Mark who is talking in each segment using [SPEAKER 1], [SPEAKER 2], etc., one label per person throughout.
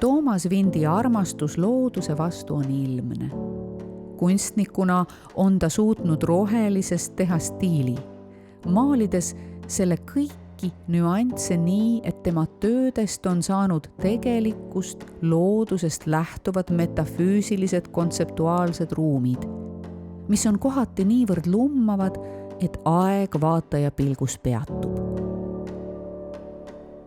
[SPEAKER 1] Toomas Vindi armastus looduse vastu on ilmne. Kunstnikuna on ta suutnud rohelisest teha stiili, maalides selle kõiki nüansse nii, et tema töödest on saanud tegelikkust loodusest lähtuvad metafüüsilised kontseptuaalsed ruumid, mis on kohati niivõrd lummavad, et aeg vaataja pilgus peatub.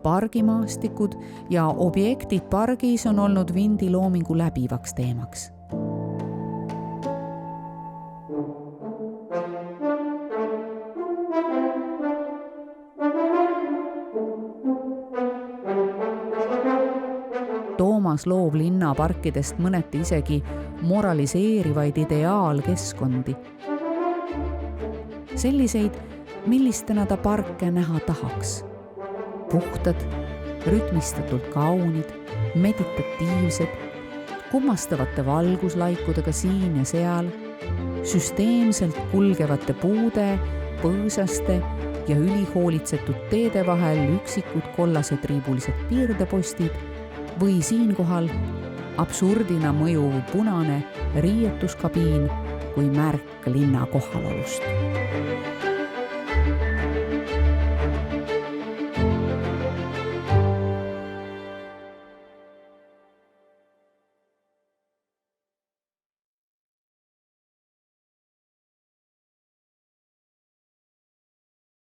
[SPEAKER 1] Pargimaastikud ja objektid pargis on olnud Vindi loomingu läbivaks teemaks. Toomas loob linnaparkidest mõneti isegi moraliseerivaid ideaalkeskkondi. Selliseid, millistena ta parke näha tahaks. Puhtad, rütmistatult kaunid, meditatiivsed, kummastavate valguslaikudega siin ja seal, süsteemselt kulgevate puude, põõsaste ja ülihoolitsetud teede vahel üksikud kollased triibulised piirdepostid või siinkohal absurdina mõjuv punane riietuskabiin kui märk linna kohalolust.